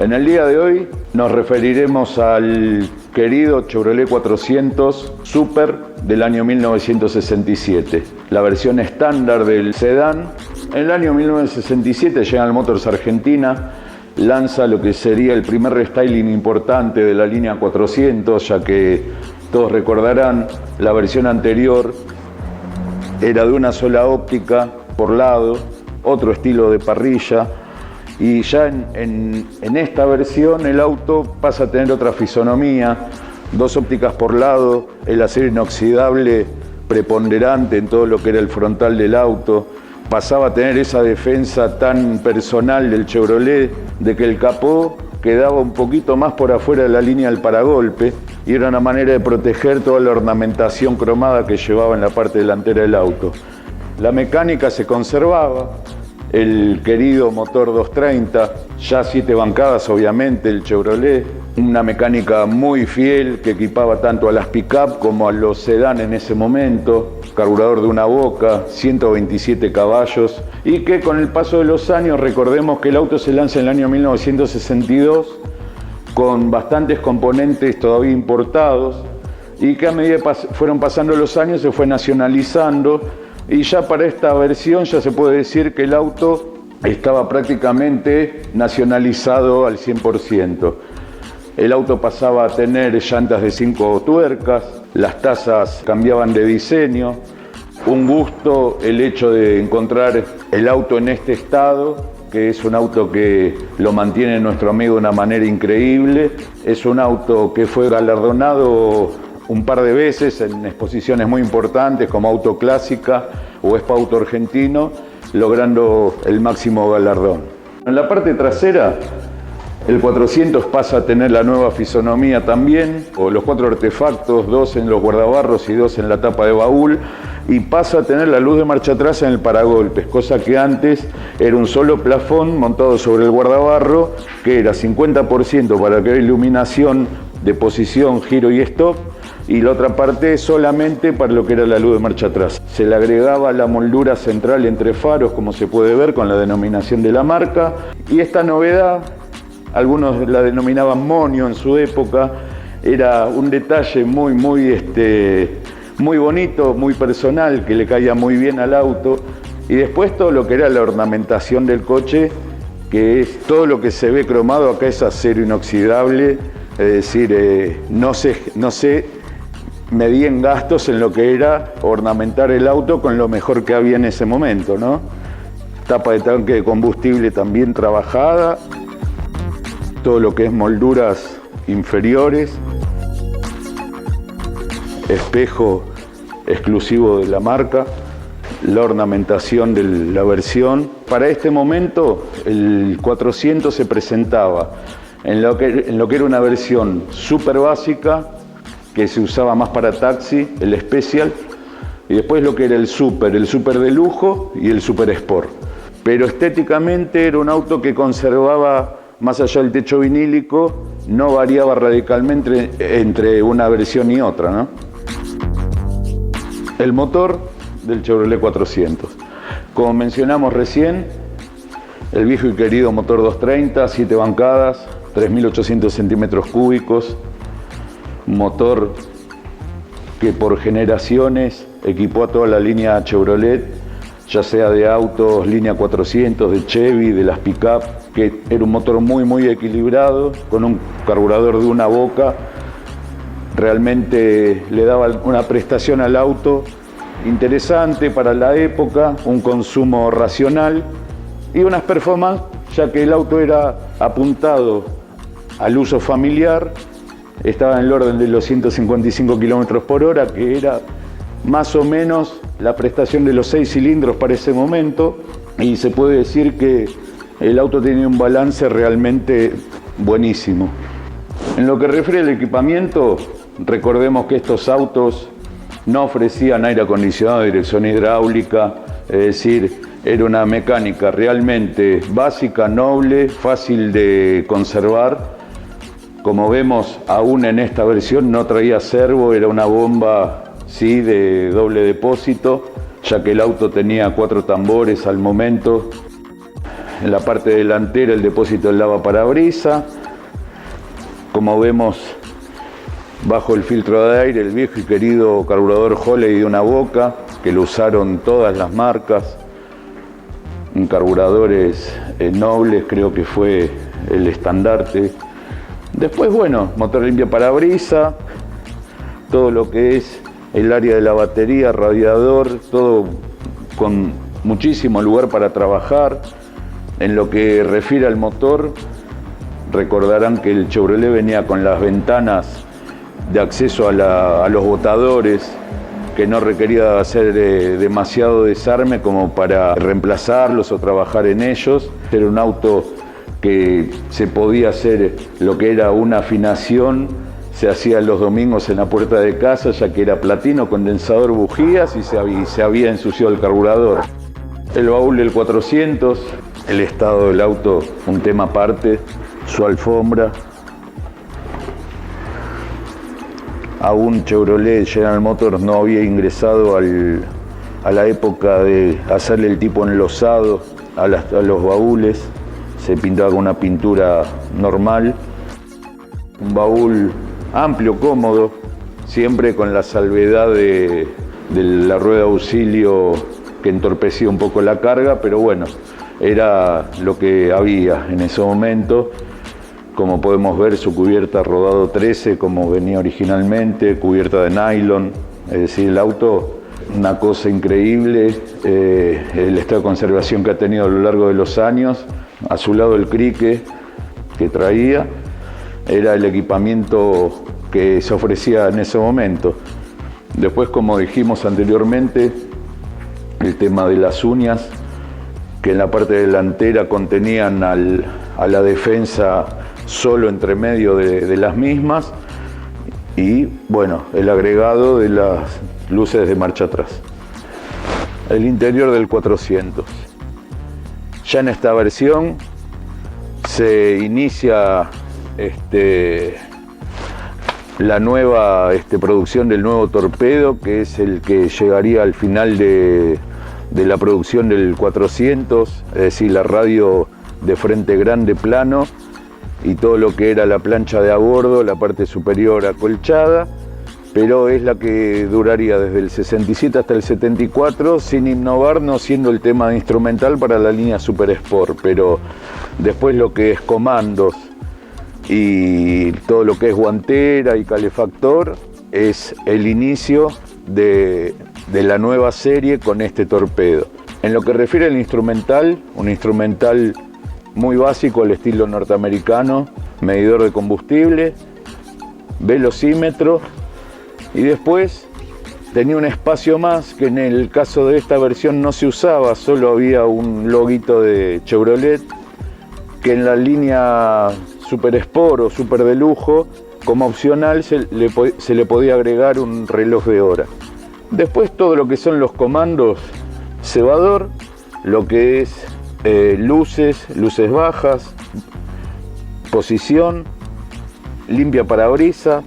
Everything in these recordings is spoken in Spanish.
En el día de hoy nos referiremos al querido Chevrolet 400 Super del año 1967, la versión estándar del sedán. En el año 1967 General Motors Argentina lanza lo que sería el primer restyling importante de la línea 400, ya que todos recordarán la versión anterior era de una sola óptica por lado, otro estilo de parrilla, y ya en esta versión el auto pasa a tener otra fisonomía, dos ópticas por lado, el acero inoxidable preponderante en todo lo que era el frontal del auto, pasaba a tener esa defensa tan personal del Chevrolet de que el capó quedaba un poquito más por afuera de la línea del paragolpe y era una manera de proteger toda la ornamentación cromada que llevaba en la parte delantera del auto. La mecánica se conservaba, el querido motor 230, ya 7 bancadas obviamente el Chevrolet, una mecánica muy fiel que equipaba tanto a las pick-up como a los sedán en ese momento, carburador de una boca, 127 caballos, y que con el paso de los años, recordemos que el auto se lanza en el año 1962 con bastantes componentes todavía importados y que a medida que fueron pasando los años se fue nacionalizando. Y ya para esta versión ya se puede decir que el auto estaba prácticamente nacionalizado al 100%. El auto pasaba a tener llantas de 5 tuercas, las tazas cambiaban de diseño. Un gusto el hecho de encontrar el auto en este estado, que es un auto que lo mantiene nuestro amigo de una manera increíble. Es un auto que fue galardonado un par de veces en exposiciones muy importantes como Auto Clásica o Expo Auto Argentino, logrando el máximo galardón. En la parte trasera, el 400 pasa a tener la nueva fisonomía también, o los 4 artefactos, 2 en los guardabarros y 2 en la tapa de baúl, y pasa a tener la luz de marcha atrás en el paragolpes, cosa que antes era un solo plafón montado sobre el guardabarro, que era 50% para que haya iluminación de posición, giro y stop, y la otra parte solamente para lo que era la luz de marcha atrás. Se le agregaba la moldura central entre faros, como se puede ver con la denominación de la marca, y esta novedad, algunos la denominaban monio en su época, era un detalle muy bonito, muy personal, que le caía muy bien al auto, y después todo lo que era la ornamentación del coche, que es todo lo que se ve cromado acá es acero inoxidable, es decir, no se medían gastos en lo que era ornamentar el auto con lo mejor que había en ese momento, ¿no? Tapa de tanque de combustible también trabajada, todo lo que es molduras inferiores, espejo exclusivo de la marca, la ornamentación de la versión. Para este momento el 400 se presentaba en lo que era una versión súper básica, que se usaba más para taxi, el Special, y después lo que era el Super de lujo y el Super Sport. Pero estéticamente era un auto que conservaba, más allá del techo vinílico, no variaba radicalmente entre una versión y otra, ¿no? El motor del Chevrolet 400. Como mencionamos recién, el viejo y querido motor 230, 7 bancadas, 3.800 centímetros cúbicos, motor que por generaciones equipó a toda la línea Chevrolet, ya sea de autos, línea 400, de Chevy, de las pick-up, que era un motor muy equilibrado, con un carburador de una boca. Realmente le daba una prestación al auto interesante para la época, un consumo racional y unas performances, ya que el auto era apuntado al uso familiar, estaba en el orden de los 155 km por hora, que era más o menos la prestación de los 6 cilindros para ese momento, y se puede decir que el auto tenía un balance realmente buenísimo. En lo que refiere al equipamiento, recordemos que estos autos no ofrecían aire acondicionado, dirección hidráulica, es decir, era una mecánica realmente básica, noble, fácil de conservar. Como vemos, aún en esta versión no traía servo, era una bomba sí, de doble depósito, ya que el auto tenía 4 tambores al momento. en la parte delantera el depósito del lavaparabrisas. Como vemos, bajo el filtro de aire, el viejo y querido carburador Holley de una boca, que lo usaron todas las marcas. En carburadores nobles, creo que fue el estandarte. Después, bueno, motor limpia parabrisas, todo lo que es el área de la batería, radiador, todo con muchísimo lugar para trabajar. En lo que refiere al motor, recordarán que el Chevrolet venía con las ventanas de acceso a los botadores, que no requería hacer demasiado desarme como para reemplazarlos o trabajar en ellos. Era un auto que se podía hacer lo que era una afinación, se hacía los domingos en la puerta de casa, ya que era platino, condensador, bujías, y se había ensuciado el carburador. El baúl del 400, el estado del auto, un tema aparte, su alfombra. Aún Chevrolet General Motors no había ingresado a la época de hacerle el tipo enlosado a los baúles. Se pintaba con una pintura normal. Un baúl amplio, cómodo, siempre con la salvedad de la rueda de auxilio que entorpecía un poco la carga, pero bueno, era lo que había en ese momento. Como podemos ver, su cubierta rodado 13, como venía originalmente, cubierta de nylon. Es decir, el auto, una cosa increíble, el estado de conservación que ha tenido a lo largo de los años. A su lado el crique que traía, era el equipamiento que se ofrecía en ese momento. Después, como dijimos anteriormente, el tema de las uñas, que en la parte delantera contenían a la defensa solo entre medio de las mismas, y bueno, el agregado de las luces de marcha atrás. El interior del 400. Ya en esta versión se inicia la nueva producción del nuevo torpedo, que es el que llegaría al final de la producción del 400, es decir, la radio de frente grande plano y todo lo que era la plancha de a bordo, la parte superior acolchada, pero es la que duraría desde el 67 hasta el 74, sin innovar, no siendo el tema de instrumental para la línea Super Sport, pero después lo que es comandos y todo lo que es guantera y calefactor es el inicio de la nueva serie con este torpedo. En lo que refiere al instrumental, un instrumental muy básico al estilo norteamericano, medidor de combustible, velocímetro, y después tenía un espacio más que en el caso de esta versión no se usaba, solo había un loguito de Chevrolet, que en la línea Super Sport o Super de lujo, como opcional se le podía agregar un reloj de hora. Después todo lo que son los comandos, cebador, lo que es luces bajas, posición, limpia parabrisas,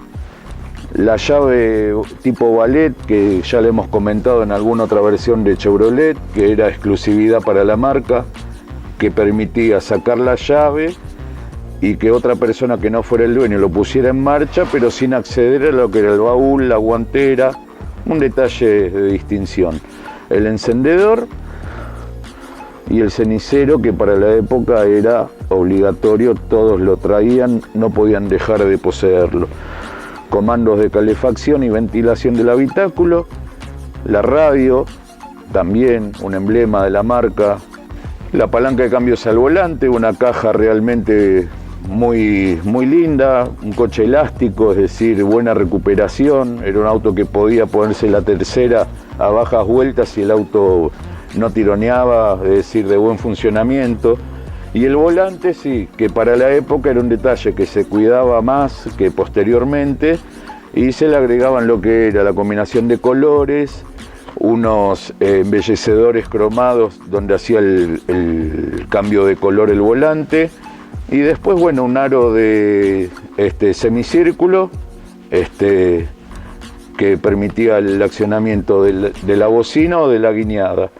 la llave tipo ballet, que ya le hemos comentado en alguna otra versión de Chevrolet, que era exclusividad para la marca, que permitía sacar la llave y que otra persona que no fuera el dueño lo pusiera en marcha, pero sin acceder a lo que era el baúl, la guantera, un detalle de distinción. El encendedor y el cenicero, que para la época era obligatorio, todos lo traían, no podían dejar de poseerlo. Comandos de calefacción y ventilación del habitáculo, la radio, también un emblema de la marca, la palanca de cambios al volante, una caja realmente muy linda, un coche elástico, es decir, buena recuperación. Era un auto que podía ponerse la tercera a bajas vueltas y el auto no tironeaba, es decir, de buen funcionamiento. Y el volante sí, que para la época era un detalle que se cuidaba más que posteriormente, y se le agregaban lo que era la combinación de colores, unos embellecedores cromados donde hacía el cambio de color el volante, y después, bueno, un aro de semicírculo que permitía el accionamiento de la bocina o de la guiñada.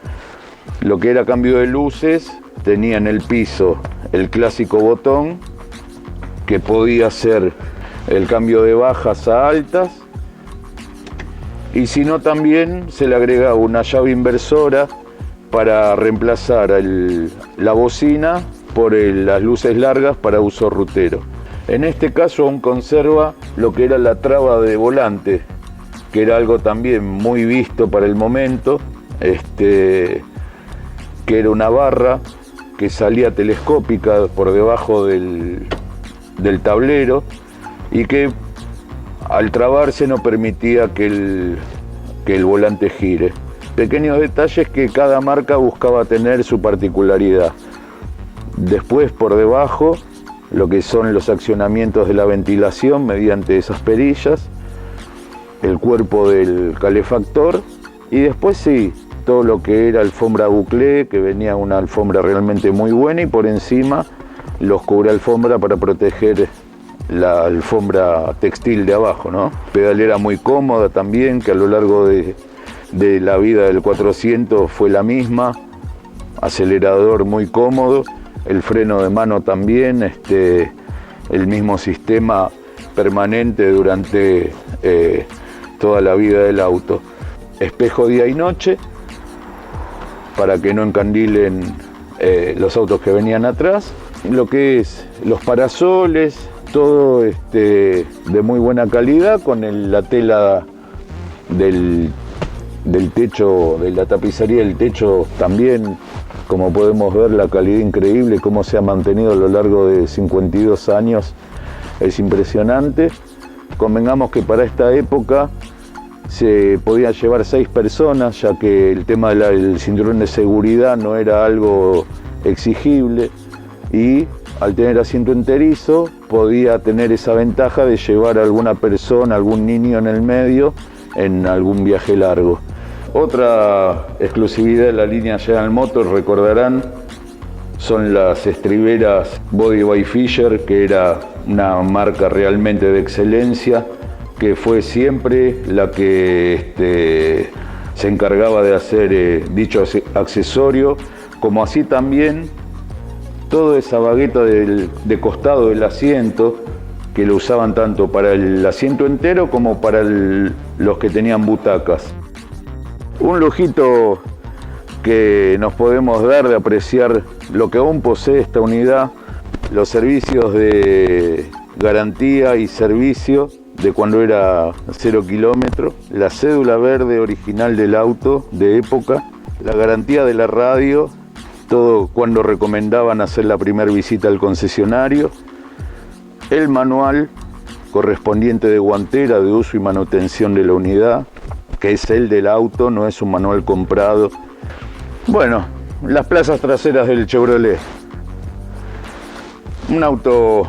Lo que era cambio de luces tenía en el piso el clásico botón que podía hacer el cambio de bajas a altas, y si no también se le agregaba una llave inversora para reemplazar la bocina por las luces largas para uso rutero. En este caso aún conserva lo que era la traba de volante, que era algo también muy visto para el momento, que era una barra que salía telescópica por debajo del tablero y que al trabarse no permitía que el volante gire. Pequeños detalles que cada marca buscaba tener su particularidad. Después por debajo lo que son los accionamientos de la ventilación mediante esas perillas, el cuerpo del calefactor y después sí, todo lo que era alfombra bouclé, que venía una alfombra realmente muy buena, y por encima los cubre alfombra para proteger la alfombra textil de abajo, ¿no? Pedalera muy cómoda también, que a lo largo de la vida del 400 fue la misma, acelerador muy cómodo, el freno de mano también, el mismo sistema permanente durante toda la vida del auto. Espejo día y noche para que no encandilen los autos que venían atrás. Lo que es los parasoles, todo de muy buena calidad, con la tela del techo, de la tapicería del techo también, como podemos ver, la calidad increíble, cómo se ha mantenido a lo largo de 52 años, es impresionante. Convengamos que para esta época se podían llevar 6 personas, ya que el tema del cinturón de seguridad no era algo exigible, y al tener asiento enterizo podía tener esa ventaja de llevar a alguna persona, algún niño en el medio en algún viaje largo. Otra exclusividad de la línea General Motors, recordarán, son las estriberas Body by Fisher, que era una marca realmente de excelencia, que fue siempre la que se encargaba de hacer dicho accesorio, como así también toda esa bagueta de costado del asiento, que lo usaban tanto para el asiento entero como para los que tenían butacas. Un lujito que nos podemos dar de apreciar lo que aún posee esta unidad, los servicios de garantía y servicio de cuando era 0 kilómetros, la cédula verde original del auto de época, la garantía de la radio, todo cuando recomendaban hacer la primera visita al concesionario, el manual correspondiente de guantera de uso y manutención de la unidad, que es el del auto, no es un manual comprado. Bueno, las plazas traseras del Chevrolet. Un auto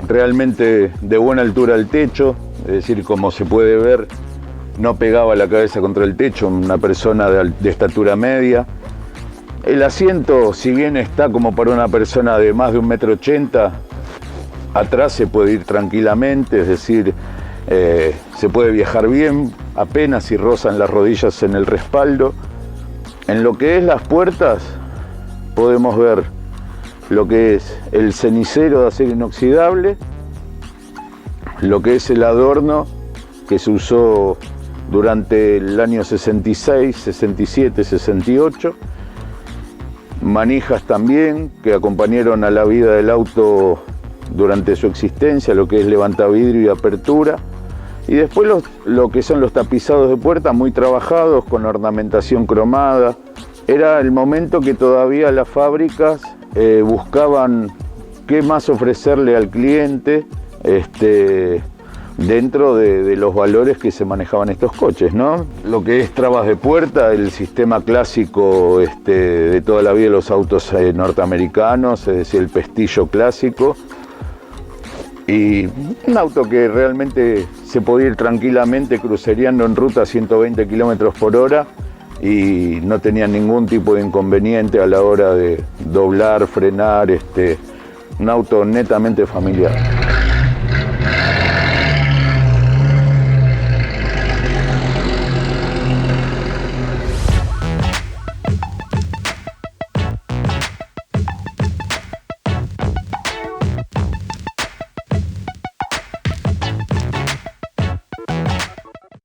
realmente de buena altura al techo, es decir, como se puede ver, no pegaba la cabeza contra el techo, una persona de estatura media. El asiento, si bien está como para una persona de más de 1,80 m, atrás se puede ir tranquilamente, es decir, se puede viajar bien, apenas si rozan las rodillas en el respaldo. En lo que es las puertas, podemos ver lo que es el cenicero de acero inoxidable, lo que es el adorno que se usó durante el año 66, 67, 68, manijas también que acompañaron a la vida del auto durante su existencia, lo que es levantavidrio y apertura, y después lo que son los tapizados de puerta muy trabajados con ornamentación cromada. Era el momento que todavía las fábricas buscaban qué más ofrecerle al cliente dentro de los valores que se manejaban estos coches, ¿no? Lo que es trabas de puerta, el sistema clásico de toda la vida de los autos norteamericanos, es decir, el pestillo clásico, y un auto que realmente se podía ir tranquilamente crucereando en ruta a 120 km por hora y no tenía ningún tipo de inconveniente a la hora de doblar, frenar, un auto netamente familiar.